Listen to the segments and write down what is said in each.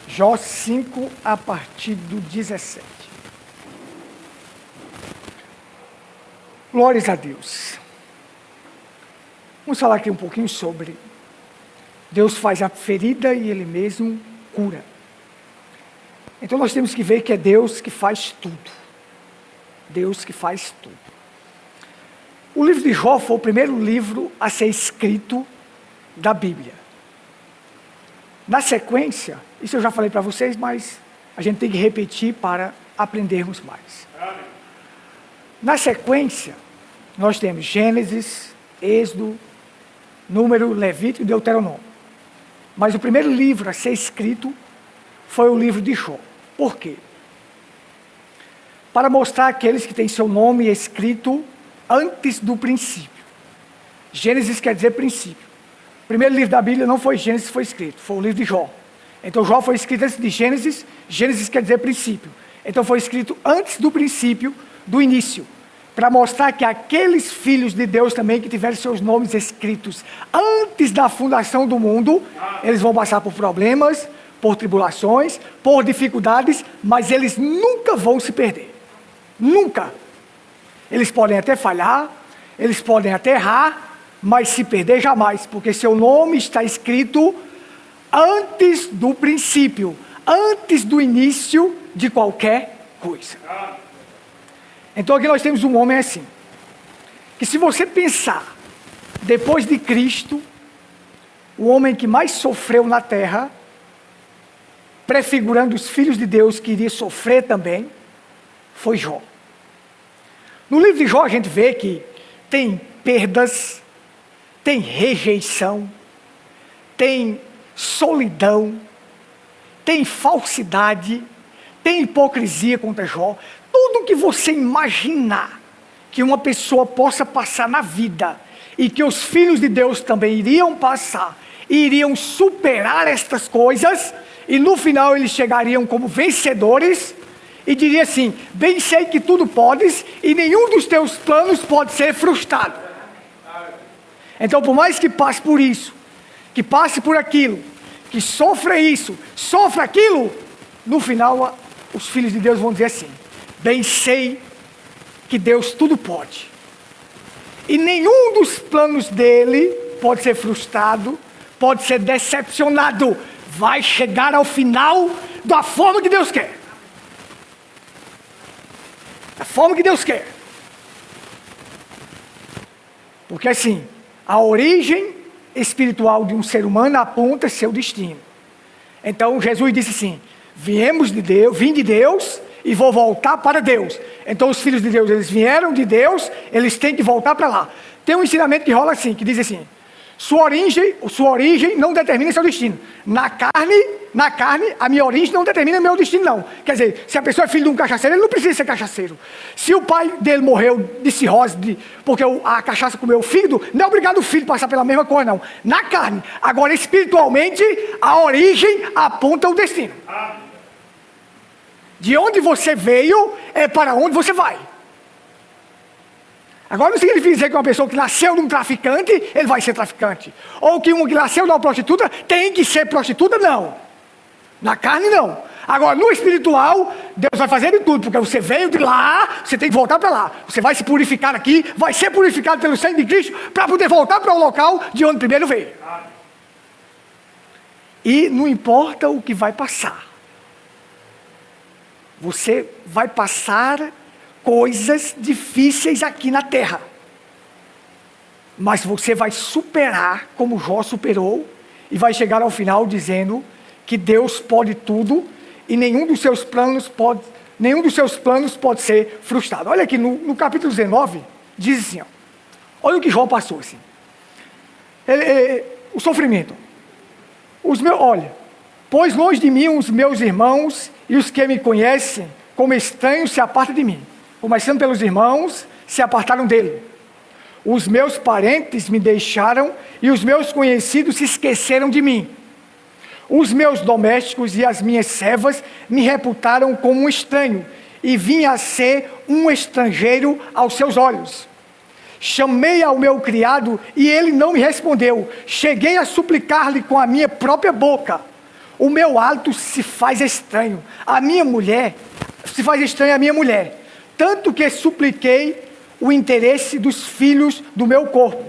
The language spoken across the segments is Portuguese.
Jó 5, a partir do 17. Glórias a Deus. Vamos falar aqui um pouquinho sobre Deus faz a ferida e Ele mesmo cura. Então nós temos que ver que é Deus que faz tudo. Deus que faz tudo. O livro de Jó foi o primeiro livro a ser escrito da Bíblia. Na sequência, isso eu já falei para vocês, mas a gente tem que repetir para aprendermos mais. Na sequência, nós temos Gênesis, Êxodo, Número, Levítico e Deuteronômio. Mas o primeiro livro a ser escrito foi o livro de Jó. Por quê? Para mostrar aqueles que têm seu nome escrito antes do princípio. Gênesis quer dizer princípio. O primeiro livro da Bíblia não foi Gênesis, foi escrito, foi o livro de Jó. Então Jó foi escrito antes de Gênesis, Gênesis quer dizer princípio. Então foi escrito antes do princípio, do início. Para mostrar que aqueles filhos de Deus também que tiveram seus nomes escritos antes da fundação do mundo, eles vão passar por problemas, por tribulações, por dificuldades, mas eles nunca vão se perder. Nunca. Eles podem até falhar, eles podem até errar, mas se perder jamais, porque seu nome está escrito antes do princípio, antes do início de qualquer coisa. Então aqui nós temos um homem assim, que se você pensar, depois de Cristo, o homem que mais sofreu na terra, prefigurando os filhos de Deus que iria sofrer também, foi Jó. No livro de Jó a gente vê que tem perdas, tem rejeição, tem solidão, tem falsidade, tem hipocrisia contra Jó. Tudo que você imaginar que uma pessoa possa passar na vida e que os filhos de Deus também iriam passar, iriam superar estas coisas e no final eles chegariam como vencedores e diria assim: bem sei que tudo podes e nenhum dos teus planos pode ser frustrado. Então por mais que passe por isso, que passe por aquilo, que sofra isso, sofra aquilo, no final os filhos de Deus vão dizer assim: bem sei que Deus tudo pode. E nenhum dos planos dele pode ser frustrado, pode ser decepcionado. Vai chegar ao final da forma que Deus quer. Da forma que Deus quer. Porque assim, a origem espiritual de um ser humano aponta seu destino. Então Jesus disse assim: viemos de Deus, vim de Deus e vou voltar para Deus. Então os filhos de Deus, eles vieram de Deus, eles têm que voltar para lá. Tem um ensinamento que rola assim, que diz assim: sua origem não determina seu destino. Na carne, a minha origem não determina meu destino, não. Quer dizer, se a pessoa é filho de um cachaceiro, ele não precisa ser cachaceiro. Se o pai dele morreu de cirrose, porque a cachaça comeu o fígado, não é obrigado o filho passar pela mesma coisa, não. Na carne. Agora, espiritualmente, a origem aponta o destino. De onde você veio, é para onde você vai. Agora não significa dizer que uma pessoa que nasceu de um traficante, ele vai ser traficante. Ou que uma que nasceu de uma prostituta, tem que ser prostituta, não. Na carne, não. Agora, no espiritual, Deus vai fazer de tudo, porque você veio de lá, você tem que voltar para lá. Você vai se purificar aqui, vai ser purificado pelo sangue de Cristo, para poder voltar para o local de onde primeiro veio. E não importa o que vai passar. Você vai passar coisas difíceis aqui na terra. Mas você vai superar como Jó superou e vai chegar ao final dizendo que Deus pode tudo e nenhum dos seus planos pode ser frustrado. Olha aqui no capítulo 19, diz assim, ó, olha o que Jó passou assim. O sofrimento. Olha, pois longe de mim os meus irmãos e os que me conhecem como estranhos se apartam de mim. Começando pelos irmãos, se apartaram dele. Os meus parentes me deixaram e os meus conhecidos se esqueceram de mim. Os meus domésticos e as minhas servas me reputaram como um estranho e vim a ser um estrangeiro aos seus olhos. Chamei ao meu criado e ele não me respondeu. Cheguei a suplicar-lhe com a minha própria boca. o meu hálito se faz estranho. A minha mulher, se faz estranho a minha mulher. Tanto que supliquei o interesse dos filhos do meu corpo.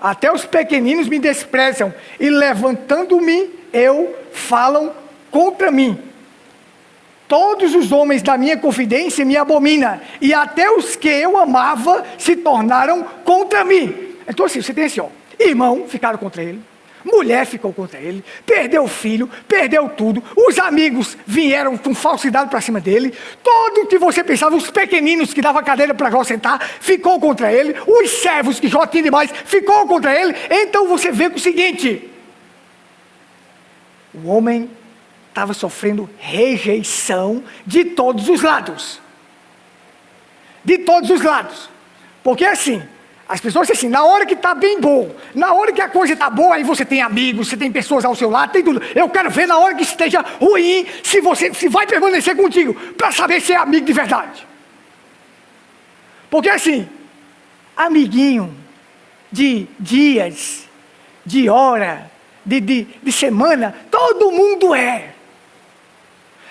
Até os pequeninos me desprezam, e levantando-me, falam contra mim. Todos os homens da minha confidência me abominam, e até os que eu amava se tornaram contra mim. Então assim, você tem assim, irmão ficaram contra ele, mulher ficou contra ele, perdeu o filho, perdeu tudo, os amigos vieram com falsidade para cima dele, tudo que você pensava, os pequeninos que davam cadeira para Jó sentar, ficou contra ele, os servos que Jó tinha demais, ficou contra ele. Então você vê o seguinte, o homem estava sofrendo rejeição de todos os lados. De todos os lados. Porque assim, as pessoas dizem assim, na hora que está bem bom, na hora que a coisa está boa, aí você tem amigos, você tem pessoas ao seu lado, tem tudo. Eu quero ver na hora que esteja ruim, se vai permanecer contigo, para saber se é amigo de verdade. Porque assim, amiguinho de dias, de hora, de semana, todo mundo é.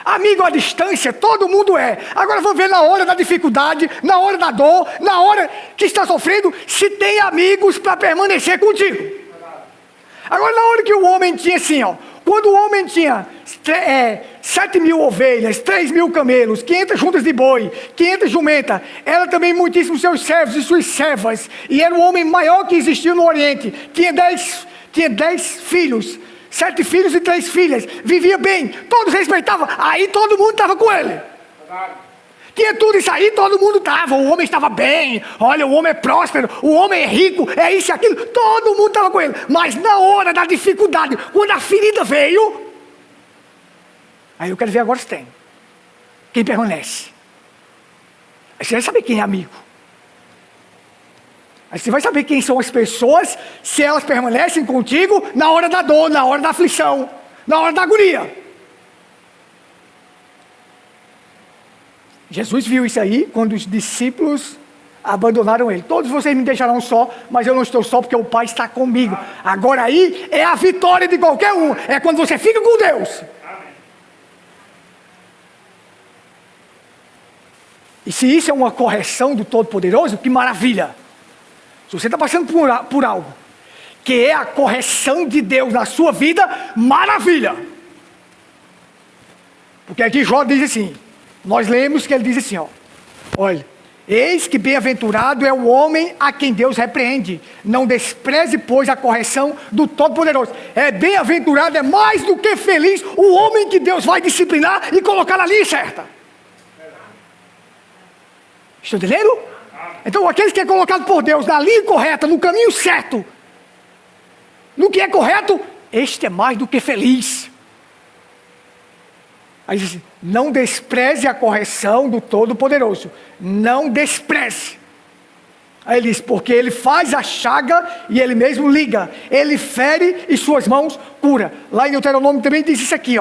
Amigo à distância, todo mundo é. Agora vamos ver na hora da dificuldade, na hora da dor, na hora que está sofrendo, se tem amigos para permanecer contigo. Agora na hora que o homem tinha assim, quando o homem tinha 7.000 ovelhas, 3.000 camelos, 500 juntas de boi, 500 jumentas, era também muitíssimos seus servos e suas servas, e era o homem maior que existiu no Oriente, tinha 10 filhos, 7 filhos e 3 filhas, vivia bem, todos respeitavam, aí todo mundo estava com ele. Tinha tudo isso aí, todo mundo estava, o homem estava bem, olha, o homem é próspero, o homem é rico, é isso e aquilo, todo mundo estava com ele. Mas na hora da dificuldade, quando a ferida veio, aí eu quero ver agora se tem. Quem permanece? Aí você vai saber quem é amigo. Aí você vai saber quem são as pessoas, se elas permanecem contigo na hora da dor, na hora da aflição, na hora da agonia. Jesus viu isso aí quando os discípulos abandonaram ele. Todos vocês me deixarão só, mas eu não estou só porque o Pai está comigo. Agora aí é a vitória de qualquer um. É quando você fica com Deus. E se isso é uma correção do Todo-Poderoso, que maravilha. Se você está passando por algo que é a correção de Deus na sua vida, maravilha. Porque aqui Jó diz assim, nós lemos que ele diz assim, olha, eis que bem-aventurado é o homem a quem Deus repreende, não despreze, pois, a correção do Todo-Poderoso. É bem-aventurado, é mais do que feliz o homem que Deus vai disciplinar e colocar na linha certa. Estão entendendo? Então aqueles que é colocado por Deus na linha correta, no caminho certo, no que é correto, este é mais do que feliz. Aí diz assim, não despreze a correção do Todo-Poderoso. Não despreze. Aí ele diz, porque ele faz a chaga e ele mesmo liga. Ele fere e suas mãos cura. Lá em Deuteronômio também diz isso aqui,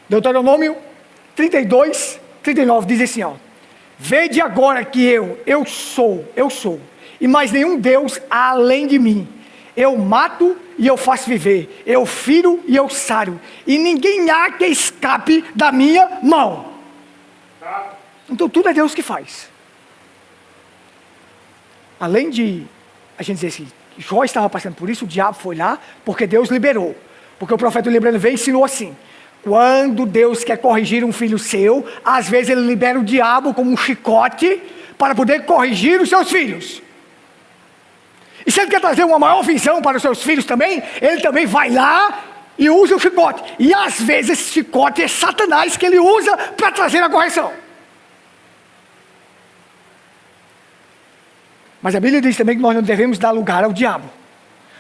Deuteronômio 32, 39 diz assim, vede agora que eu sou, e mais nenhum Deus há além de mim. Eu mato e eu faço viver, eu firo e eu saro, e ninguém há que escape da minha mão. Então tudo é Deus que faz. Além de a gente dizer assim, Jó estava passando por isso, o diabo foi lá, porque Deus liberou. Porque o profeta lembrando veio e ensinou assim, quando Deus quer corrigir um filho seu, às vezes ele libera o diabo como um chicote, para poder corrigir os seus filhos. E se ele quer trazer uma maior visão para os seus filhos também, ele também vai lá e usa o chicote. E às vezes esse chicote é Satanás que ele usa para trazer a correção. Mas a Bíblia diz também que nós não devemos dar lugar ao diabo.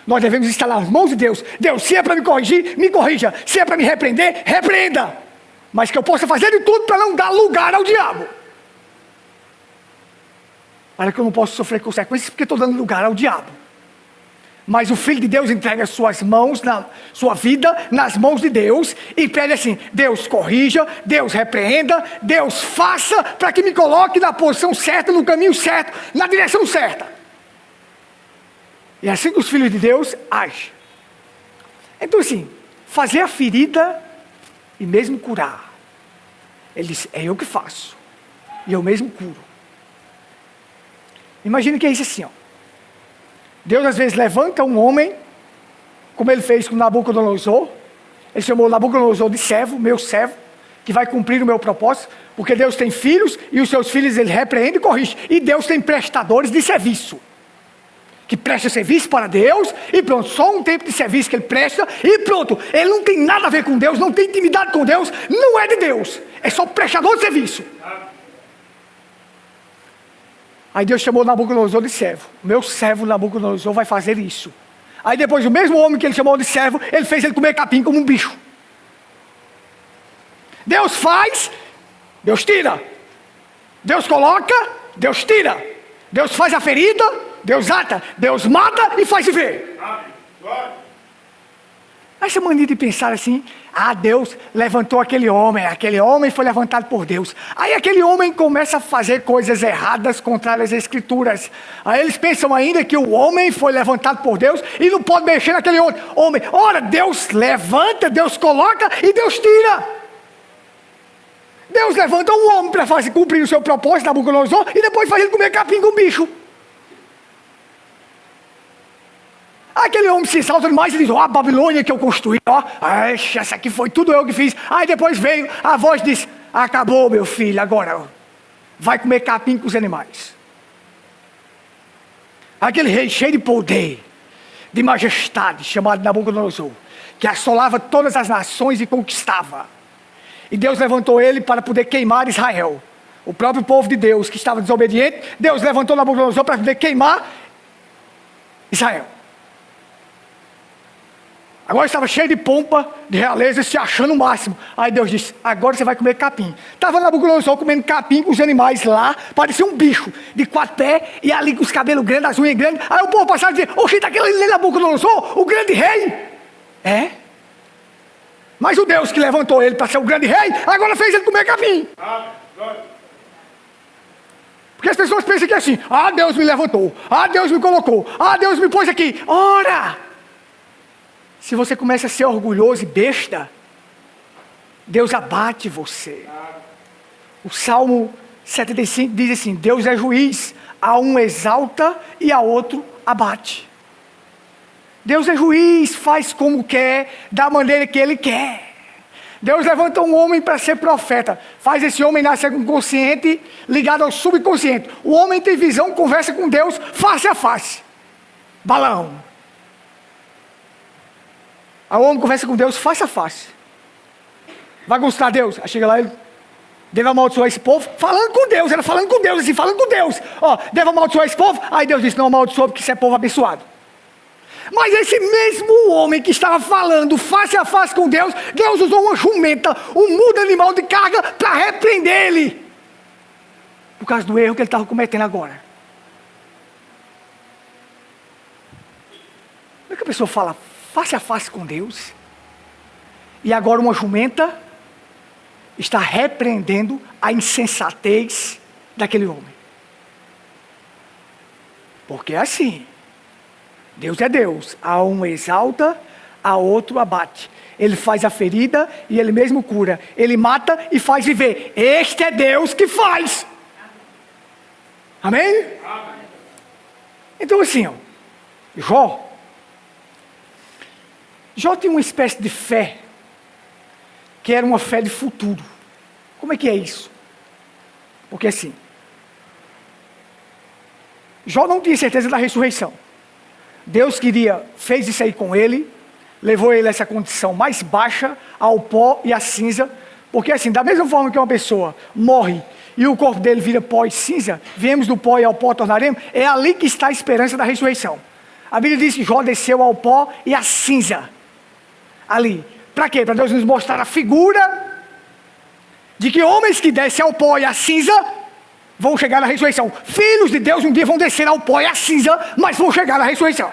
Nós devemos estar nas mãos de Deus. Deus, se é para me corrigir, me corrija. Se é para me repreender, repreenda. Mas que eu possa fazer de tudo para não dar lugar ao diabo. Para que eu não possa sofrer consequências porque estou dando lugar ao diabo. Mas o Filho de Deus entrega suas mãos, sua vida nas mãos de Deus e pede assim, Deus corrija, Deus repreenda, Deus faça para que me coloque na posição certa, no caminho certo, na direção certa. E assim que os filhos de Deus agem. Então assim, fazer a ferida e mesmo curar. Ele disse, é eu que faço, e eu mesmo curo. Imagine que é isso assim, ó. Deus às vezes levanta um homem, como ele fez com Nabucodonosor. Ele chamou Nabucodonosor de servo, meu servo, que vai cumprir o meu propósito, porque Deus tem filhos, e os seus filhos ele repreende e corrige. E Deus tem prestadores de serviço, que presta serviço para Deus, e pronto, só um tempo de serviço que ele presta, e pronto, ele não tem nada a ver com Deus, não tem intimidade com Deus, não é de Deus, é só prestador de serviço. Aí Deus chamou Nabucodonosor de servo. Meu servo Nabucodonosor vai fazer isso. Aí depois o mesmo homem que ele chamou de servo, ele fez ele comer capim como um bicho. Deus faz, Deus tira. Deus coloca, Deus tira. Deus faz a ferida, Deus ata. Deus mata e faz viver. Essa mania de pensar assim, Deus levantou aquele homem foi levantado por Deus. Aí aquele homem começa a fazer coisas erradas, contrárias às Escrituras. Aí eles pensam ainda que o homem foi levantado por Deus e não pode mexer naquele outro homem. Ora, Deus levanta, Deus coloca e Deus tira. Deus levanta um homem para cumprir o seu propósito, Nabucodonosor, e depois faz ele comer capim com bicho. Aquele homem se salta demais e diz, a Babilônia que eu construí, essa aqui foi tudo eu que fiz. Aí depois veio a voz e disse, acabou meu filho, agora vai comer capim com os animais. Aquele rei cheio de poder, de majestade, chamado Nabucodonosor, que assolava todas as nações e conquistava. E Deus levantou ele para poder queimar Israel. O próprio povo de Deus que estava desobediente, Deus levantou Nabucodonosor para poder queimar Israel. Agora estava cheio de pompa, de realeza, se achando o máximo. Aí Deus disse, agora você vai comer capim. Estava Nabucodonosor comendo capim com os animais lá, parecia um bicho, de 4 pés, e ali com os cabelos grandes, as unhas grandes. Aí o povo passava e dizia, oxe, daquele ali Nabucodonosor, o grande rei. É? Mas o Deus que levantou ele para ser o grande rei, agora fez ele comer capim. Porque as pessoas pensam que é assim, Deus me levantou, Deus me colocou, Deus me pôs aqui. Ora! Se você começa a ser orgulhoso e besta, Deus abate você. O Salmo 75 diz assim, Deus é juiz, a um exalta e a outro abate. Deus é juiz, faz como quer, da maneira que Ele quer. Deus levanta um homem para ser profeta, faz esse homem nascer com o consciente ligado ao subconsciente. O homem tem visão, conversa com Deus face a face. Balaão. Aí o homem conversa com Deus face a face. Vai consultar Deus. Aí chega lá, ele deve amaldiçoar esse povo. Falando com Deus, era falando com Deus, assim, falando com Deus. Deve amaldiçoar esse povo. Aí Deus disse, não amaldiçoa porque isso é povo abençoado. Mas esse mesmo homem que estava falando face a face com Deus, Deus usou uma jumenta, um mudo animal de carga para repreender ele. Por causa do erro que ele estava cometendo agora. Como é que a pessoa fala face a face com Deus, e agora uma jumenta está repreendendo a insensatez daquele homem? Porque é assim, Deus é Deus, a um exalta, a outro abate. Ele faz a ferida e Ele mesmo cura, Ele mata e faz viver. Este é Deus que faz. Amém? Amém. Então assim, Jó tinha uma espécie de fé, que era uma fé de futuro. Como é que é isso? Porque assim, Jó não tinha certeza da ressurreição. Deus fez isso aí com ele, levou ele a essa condição mais baixa, ao pó e à cinza, porque assim, da mesma forma que uma pessoa morre e o corpo dele vira pó e cinza, viemos do pó e ao pó tornaremos, é ali que está a esperança da ressurreição. A Bíblia diz que Jó desceu ao pó e à cinza. Ali. Para quê? Para Deus nos mostrar a figura de que homens que descem ao pó e à cinza vão chegar na ressurreição. Filhos de Deus um dia vão descer ao pó e à cinza, mas vão chegar na ressurreição.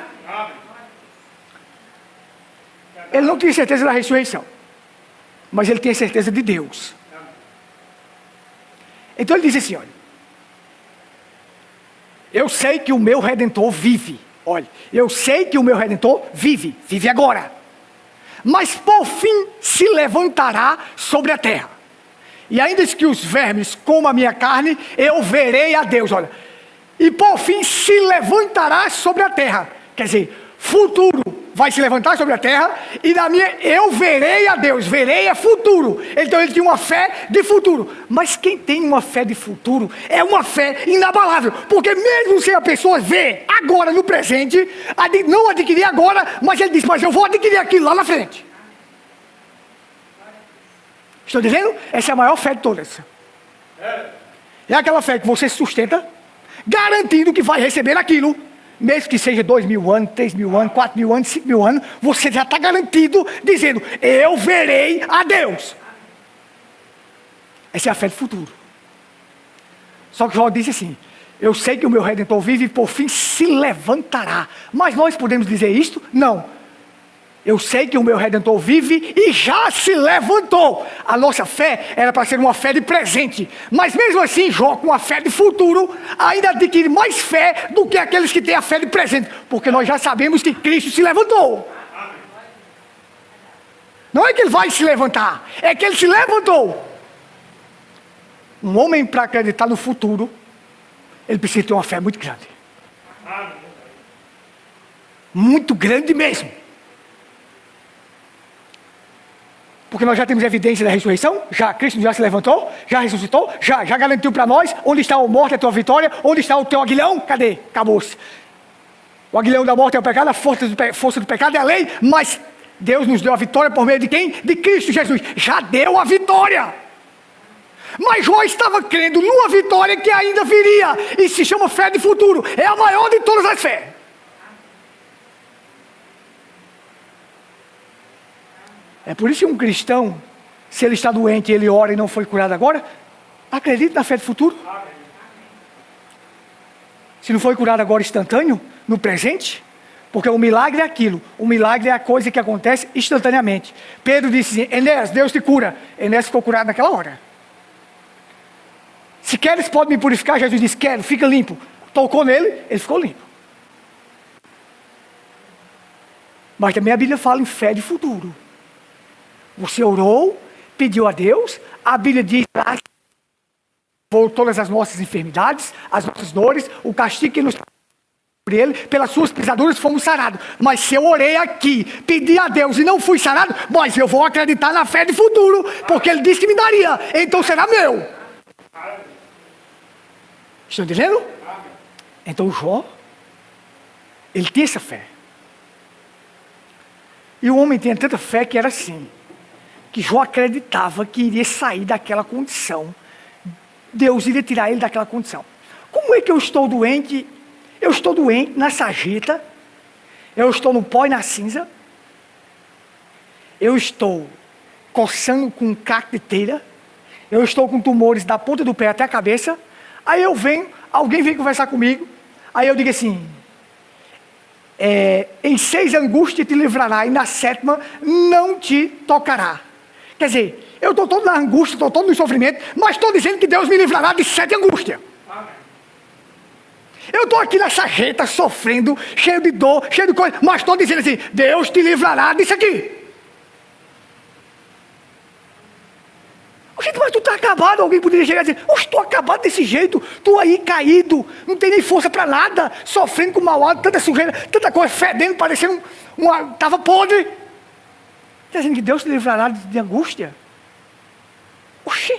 Ele não tinha certeza da ressurreição, mas ele tinha certeza de Deus. Então ele diz assim, olha, eu sei que o meu Redentor vive. Olha, eu sei que o meu Redentor vive agora. mas por fim se levantará sobre a terra. E ainda que os vermes comam a minha carne, eu verei a Deus. Olha, e por fim se levantará sobre a terra. Quer dizer, futuro vai se levantar sobre a terra, e na minha eu verei a Deus. Verei é futuro. Então ele tinha uma fé de futuro. Mas quem tem uma fé de futuro é uma fé inabalável, porque mesmo se a pessoa vê agora no presente, não adquirir agora, mas ele diz, mas eu vou adquirir aquilo lá na frente. Estou dizendo? Essa é a maior fé de todas. É aquela fé que você sustenta, garantindo que vai receber aquilo, mesmo que seja 2.000 anos, 3.000 anos, 4.000 anos, 5.000 anos, você já está garantido, dizendo, eu verei a Deus. Essa é a fé do futuro. Só que Jó disse assim, eu sei que o meu Redentor vive e por fim se levantará. Mas nós podemos dizer isto? Não. Eu sei que o meu Redentor vive e já se levantou. A nossa fé era para ser uma fé de presente. Mas mesmo assim, Jó, com a fé de futuro, ainda adquire mais fé do que aqueles que têm a fé de presente. Porque nós já sabemos que Cristo se levantou. Não é que ele vai se levantar, é que ele se levantou. Um homem, para acreditar no futuro, ele precisa ter uma fé muito grande. Muito grande mesmo. Porque nós já temos evidência da ressurreição, já Cristo já se levantou, já ressuscitou, já garantiu para nós, onde está a morte, a tua vitória, onde está o teu aguilhão, cadê? Acabou-se. O aguilhão da morte é o pecado, a força do pecado é a lei, mas Deus nos deu a vitória por meio de quem? De Cristo Jesus, já deu a vitória. Mas Jó estava crendo numa vitória que ainda viria, e se chama fé de futuro, é a maior de todas as fés. É por isso que um cristão, se ele está doente e ele ora e não foi curado agora, acredita na fé do futuro. Se não foi curado agora instantâneo, no presente, porque o milagre é aquilo, o milagre é a coisa que acontece instantaneamente. Pedro disse assim, Enéas, Deus te cura. Enéas ficou curado naquela hora. Se queres, pode me purificar. Jesus disse, quero, fica limpo. Tocou nele, ele ficou limpo. Mas também a Bíblia fala em fé de futuro. Você orou, pediu a Deus, a Bíblia diz lá, por todas as nossas enfermidades, as nossas dores, o castigo que nos por ele, pelas suas pisaduras fomos sarados. Mas se eu orei aqui, pedi a Deus e não fui sarado, mas eu vou acreditar na fé de futuro, porque ele disse que me daria, então será meu. Estão entendendo? Então Jó, ele tinha essa fé. E o homem tinha tanta fé que era assim, que Jó acreditava que iria sair daquela condição. Deus iria tirar ele daquela condição. Como é que eu estou doente? Eu estou doente na sarjeta, eu estou no pó e na cinza, eu estou coçando com cacteira, eu estou com tumores da ponta do pé até a cabeça, aí alguém vem conversar comigo, aí eu digo assim, em 6 angústias te livrará, e na 7ª não te tocará. Quer dizer, eu estou todo na angústia, estou todo no sofrimento, mas estou dizendo que Deus me livrará de 7 angústias. Eu estou aqui na sarjeta, sofrendo, cheio de dor, cheio de coisa, mas estou dizendo assim, Deus te livrará disso aqui. Gente, mas tu está acabado. Alguém poderia chegar e dizer, estou acabado desse jeito, estou aí caído, não tenho nem força para nada, sofrendo com mau hálito, tanta sujeira, tanta coisa, fedendo, parecendo estava podre. Está dizendo que Deus te livrará de angústia? Oxi,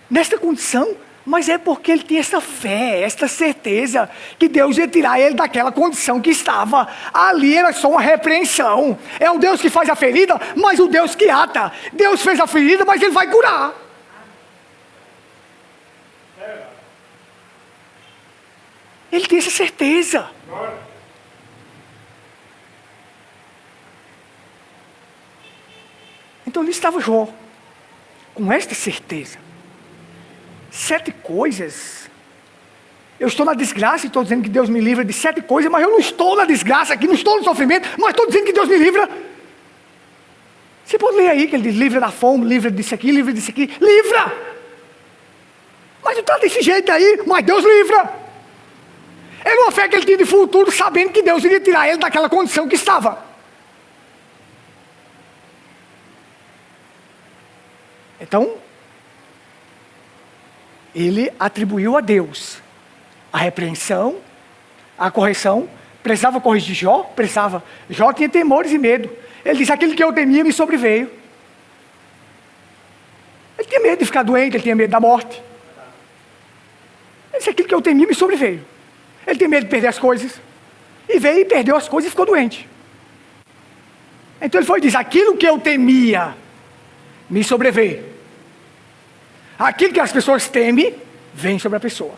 nesta condição, mas é porque ele tinha essa fé, essa certeza, que Deus ia tirar ele daquela condição que estava. Ali era só uma repreensão. É o Deus que faz a ferida, mas o Deus que ata. Deus fez a ferida, mas ele vai curar. Ele tinha essa certeza. Então ali estava Jó, com esta certeza. 7 coisas. Eu estou na desgraça e estou dizendo que Deus me livra de 7 coisas, mas eu não estou na desgraça aqui, não estou no sofrimento, mas estou dizendo que Deus me livra. Você pode ler aí que ele diz, livra da fome, livra disso aqui, livra disso aqui, livra! Mas tu está desse jeito aí, mas Deus livra. Era uma fé que ele tinha de futuro, sabendo que Deus iria tirar ele daquela condição que estava. Então, ele atribuiu a Deus a repreensão, a correção. Precisava corrigir Jó? Precisava. Jó tinha temores e medo. Ele disse, aquilo que eu temia me sobreveio. Ele tinha medo de ficar doente, ele tinha medo da morte. Ele disse, aquilo que eu temia me sobreveio. Ele tinha medo de perder as coisas. E veio e perdeu as coisas e ficou doente. Então ele foi e disse, aquilo que eu temia me sobreveio. Aquilo que as pessoas temem, vem sobre a pessoa.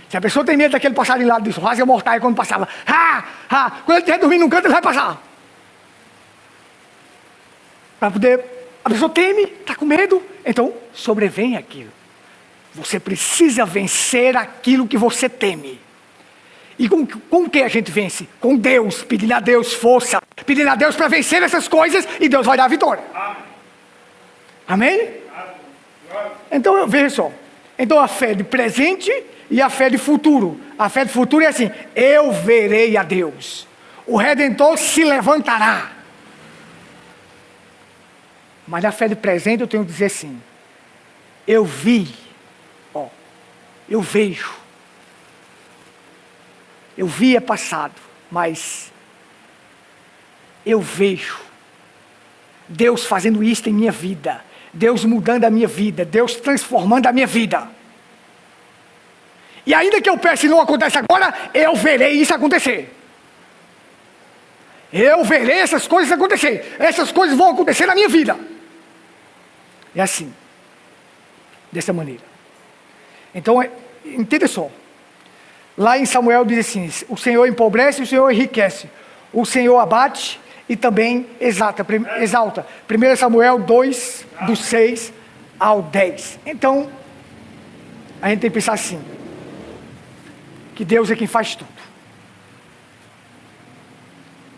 Se a pessoa tem medo daquele passarinho lá disso, rasga mortal, quando passava, quando ele estiver dormindo num canto, ele vai passar. Para poder, a pessoa teme, está com medo, então sobrevém aquilo. Você precisa vencer aquilo que você teme. E com que a gente vence? Com Deus, pedindo a Deus força, pedindo a Deus para vencer essas coisas, e Deus vai dar a vitória. Amém? Então, veja só. Então, a fé de presente e a fé de futuro. A fé de futuro é assim, eu verei a Deus. O Redentor se levantará. Mas a fé de presente eu tenho que dizer assim, eu vi, eu vejo. Eu vi é passado, mas eu vejo Deus fazendo isso em minha vida, Deus mudando a minha vida, Deus transformando a minha vida. E ainda que eu peça e não acontece agora, eu verei isso acontecer. Eu verei essas coisas acontecer. Essas coisas vão acontecer na minha vida. É assim, dessa maneira. Então, entenda só. Lá em Samuel diz assim, o Senhor empobrece, o Senhor enriquece. O Senhor abate e também exalta. 1 Samuel 2, do 6 ao 10. Então, a gente tem que pensar assim, que Deus é quem faz tudo.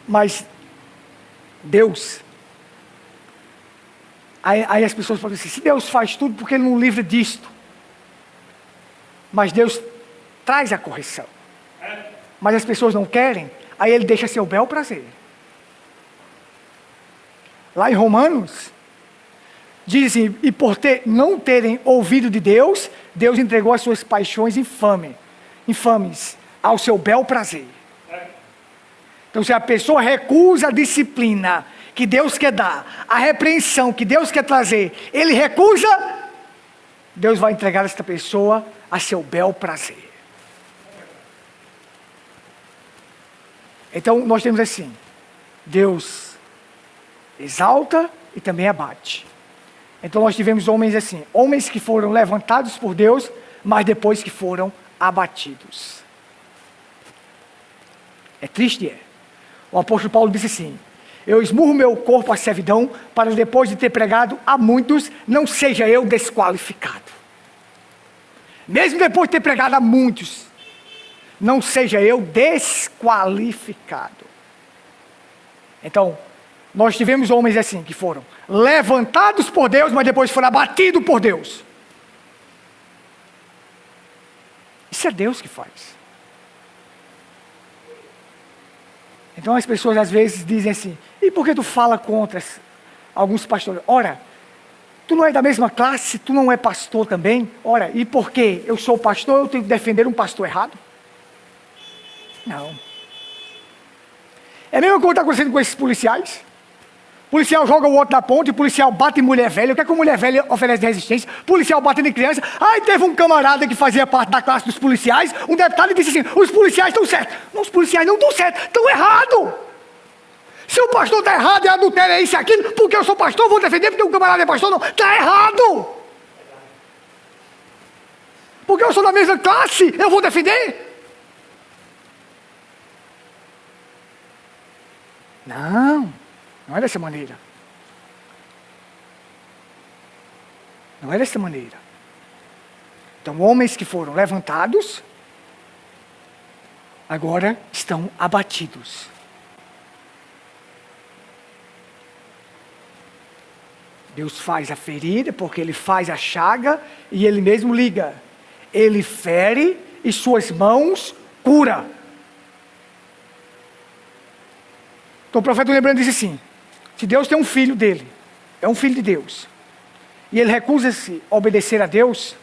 Mas, Deus, aí as pessoas falam assim, se Deus faz tudo, por que Ele não livra disto? Mas Deus traz a correção. Mas as pessoas não querem, aí Ele deixa seu bel prazer. Lá em Romanos, diz assim, e por não terem ouvido de Deus, Deus entregou as suas paixões infames ao seu bel prazer. Então, se a pessoa recusa a disciplina que Deus quer dar, a repreensão que Deus quer trazer, ele recusa, Deus vai entregar esta pessoa a seu bel prazer. Então, nós temos assim, Deus exalta e também abate. Então, nós tivemos homens assim, homens que foram levantados por Deus, mas depois que foram abatidos. É triste, é. O apóstolo Paulo disse assim, eu esmurro meu corpo à servidão, para depois de ter pregado a muitos, não seja eu desqualificado. Mesmo depois de ter pregado a muitos, não seja eu desqualificado. Então, nós tivemos homens assim, que foram levantados por Deus, mas depois foram abatidos por Deus. Isso é Deus que faz. Então as pessoas às vezes dizem assim, e por que tu fala contra alguns pastores? Ora, tu não é da mesma classe, tu não é pastor também? Ora, e por que eu sou pastor, eu tenho que defender um pastor errado? Não. É a mesma coisa que está acontecendo com esses policiais. O policial joga o outro na ponte, o policial bate em mulher velha. O que é que a mulher velha oferece de resistência? O policial batendo em criança. Aí teve um camarada que fazia parte da classe dos policiais, um deputado, e disse assim, os policiais estão certos. Não, os policiais não estão certos, estão errados. Se o pastor está errado, é adultério, é isso e aquilo, porque eu sou pastor, eu vou defender, porque o camarada é pastor, não. Está errado. Porque eu sou da mesma classe, eu vou defender? Não. Não é dessa maneira. Não é dessa maneira. Então, homens que foram levantados, agora estão abatidos. Deus faz a ferida, porque Ele faz a chaga, e Ele mesmo liga. Ele fere, e suas mãos cura. Então, o profeta lembrando disse assim, se Deus tem um filho dele, é um filho de Deus, e ele recusa-se a obedecer a Deus,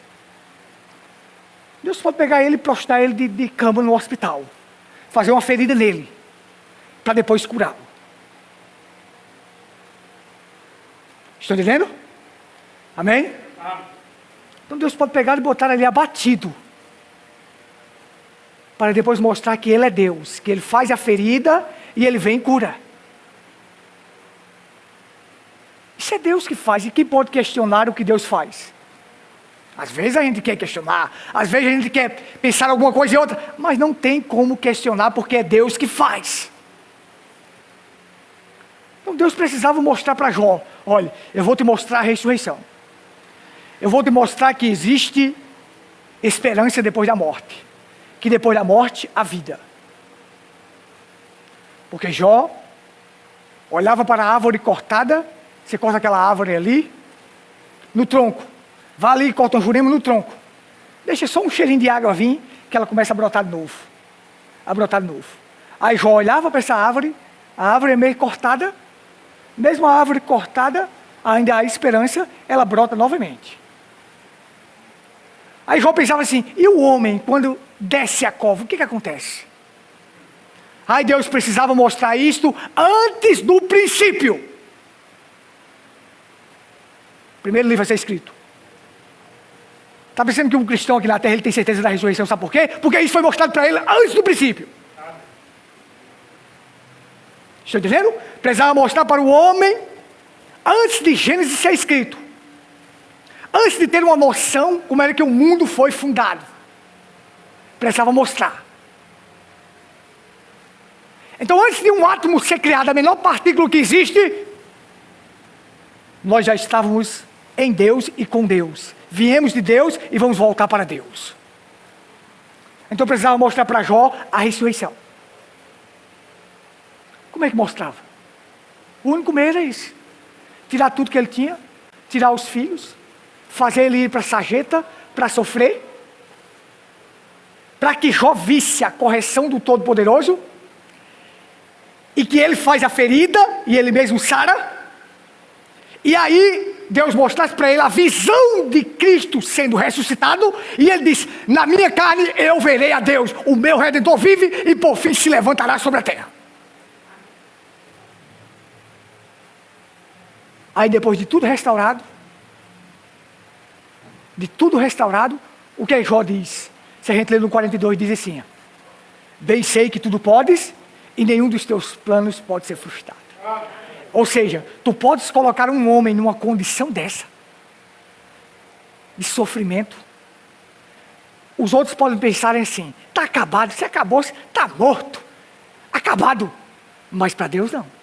Deus pode pegar ele e prostrar ele de cama no hospital, fazer uma ferida nele, para depois curá-lo. Estão entendendo? Amém? Então Deus pode pegar e botar ali abatido, para depois mostrar que Ele é Deus, que Ele faz a ferida e Ele vem e cura. Isso é Deus que faz, e quem pode questionar o que Deus faz? Às vezes a gente quer questionar, às vezes a gente quer pensar alguma coisa e outra, mas não tem como questionar, porque é Deus que faz. Então Deus precisava mostrar para Jó: olha, eu vou te mostrar a ressurreição. Eu vou te mostrar que existe esperança depois da morte. Que depois da morte, há vida. Porque Jó olhava para a árvore cortada, você corta aquela árvore ali, no tronco. Vai ali e corta um jurema no tronco. Deixa só um cheirinho de água vir, que ela começa a brotar de novo. A brotar de novo. Aí Jó olhava para essa árvore, a árvore é meio cortada, mesmo a árvore cortada, ainda há esperança, ela brota novamente. Aí Jó pensava assim: e o homem, quando desce a cova, o que acontece? Aí Deus precisava mostrar isto antes do princípio. Primeiro livro a ser escrito. Está pensando que um cristão aqui na terra ele tem certeza da ressurreição, sabe por quê? Porque isso foi mostrado para ele antes do princípio. Estão entendendo? Precisava mostrar para o homem antes de Gênesis ser escrito. Antes de ter uma noção como era que o mundo foi fundado. Precisava mostrar. Então, antes de um átomo ser criado, a menor partícula que existe, nós já estávamos em Deus e com Deus. Viemos de Deus e vamos voltar para Deus. Então precisava mostrar para Jó a ressurreição. Como é que mostrava? O único meio era esse: tirar tudo que ele tinha, tirar os filhos, fazer ele ir para a sarjeta para sofrer, para que Jó visse a correção do Todo-Poderoso, e que ele faz a ferida e ele mesmo sara. E aí Deus mostrasse para ele a visão de Cristo sendo ressuscitado, e ele disse: na minha carne eu verei a Deus, o meu Redentor vive e por fim se levantará sobre a terra. Aí depois de tudo restaurado, o que Jó diz? Se a gente lê no 42, diz assim: bem sei que tudo podes e nenhum dos teus planos pode ser frustrado. Ou seja, tu podes colocar um homem numa condição dessa, de sofrimento. Os outros podem pensar assim: está acabado, se acabou, está morto, acabado. Mas para Deus não.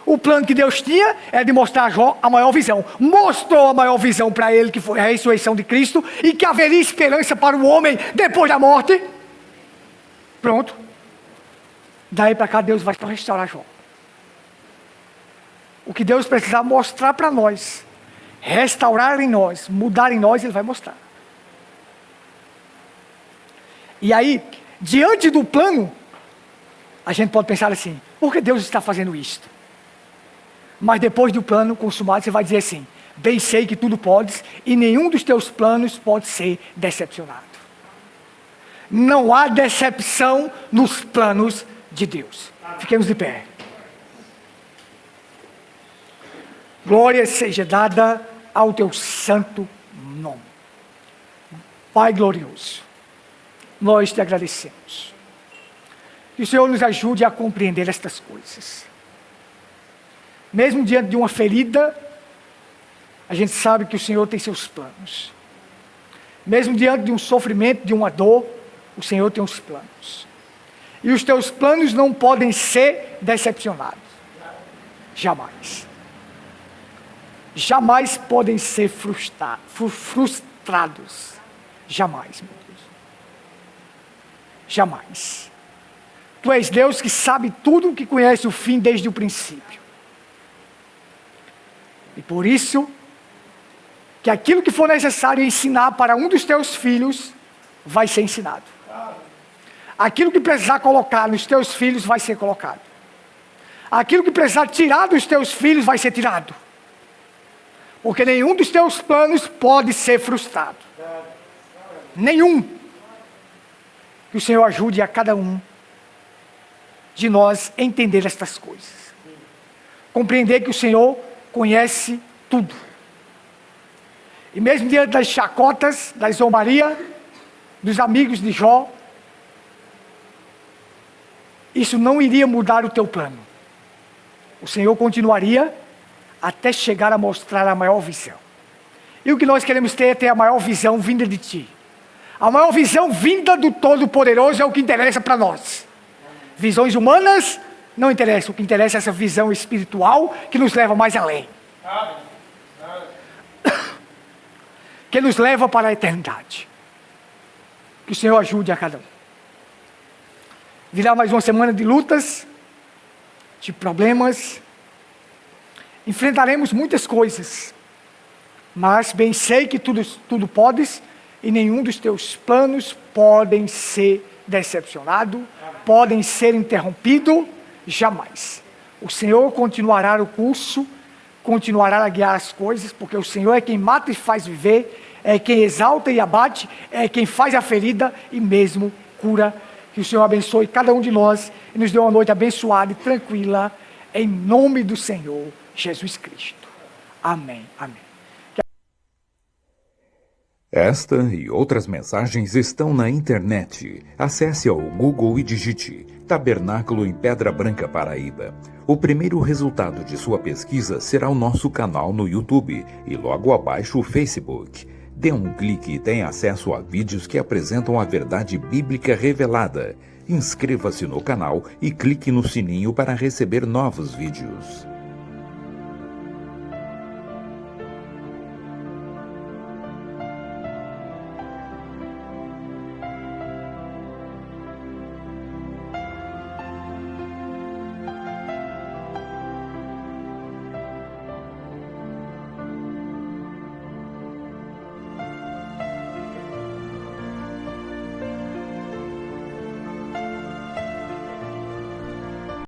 O plano que Deus tinha era de mostrar a Jó a maior visão. Mostrou a maior visão para ele, que foi a ressurreição de Cristo, e que haveria esperança para o homem depois da morte. Pronto. Daí para cá Deus vai restaurar Jó. O que Deus precisar mostrar para nós, restaurar em nós, mudar em nós, Ele vai mostrar. E aí, diante do plano, a gente pode pensar assim: por que Deus está fazendo isto? Mas depois do plano consumado, você vai dizer assim: bem sei que tudo podes e nenhum dos teus planos pode ser decepcionado. Não há decepção nos planos de Deus. Fiquemos de pé. Glória seja dada ao teu santo nome. Pai glorioso, nós te agradecemos. Que o Senhor nos ajude a compreender estas coisas. Mesmo diante de uma ferida, a gente sabe que o Senhor tem seus planos. Mesmo diante de um sofrimento, de uma dor, o Senhor tem os planos. E os teus planos não podem ser decepcionados. Jamais. Jamais podem ser frustrados. Jamais, meu Deus. Jamais. Tu és Deus que sabe tudo, que conhece o fim desde o princípio. E por isso, que aquilo que for necessário ensinar para um dos teus filhos, vai ser ensinado. Aquilo que precisar colocar nos teus filhos, vai ser colocado. Aquilo que precisar tirar dos teus filhos, vai ser tirado. Porque nenhum dos teus planos pode ser frustrado. Nenhum. Que o Senhor ajude a cada um de nós a entender estas coisas. Compreender que o Senhor conhece tudo. E mesmo diante das chacotas, da zombaria, dos amigos de Jó, isso não iria mudar o teu plano. O Senhor continuaria até chegar a mostrar a maior visão. E o que nós queremos ter é ter a maior visão vinda de Ti. A maior visão vinda do Todo-Poderoso é o que interessa para nós. Visões humanas não interessam. O que interessa é essa visão espiritual que nos leva mais além. Que nos leva para a eternidade. Que o Senhor ajude a cada um. Virá mais uma semana de lutas, de problemas. Enfrentaremos muitas coisas. Mas bem sei que tudo podes, e nenhum dos teus planos podem ser decepcionado, podem ser interrompido, jamais. O Senhor continuará o curso, continuará a guiar as coisas, porque o Senhor é quem mata e faz viver, é quem exalta e abate, é quem faz a ferida e mesmo cura. Que o Senhor abençoe cada um de nós e nos dê uma noite abençoada e tranquila, em nome do Senhor Jesus Cristo. Amém. Amém. Esta e outras mensagens estão na internet. Acesse ao Google e digite Tabernáculo em Pedra Branca, Paraíba. O primeiro resultado de sua pesquisa será o nosso canal no YouTube e logo abaixo o Facebook. Dê um clique e tenha acesso a vídeos que apresentam a verdade bíblica revelada. Inscreva-se no canal e clique no sininho para receber novos vídeos.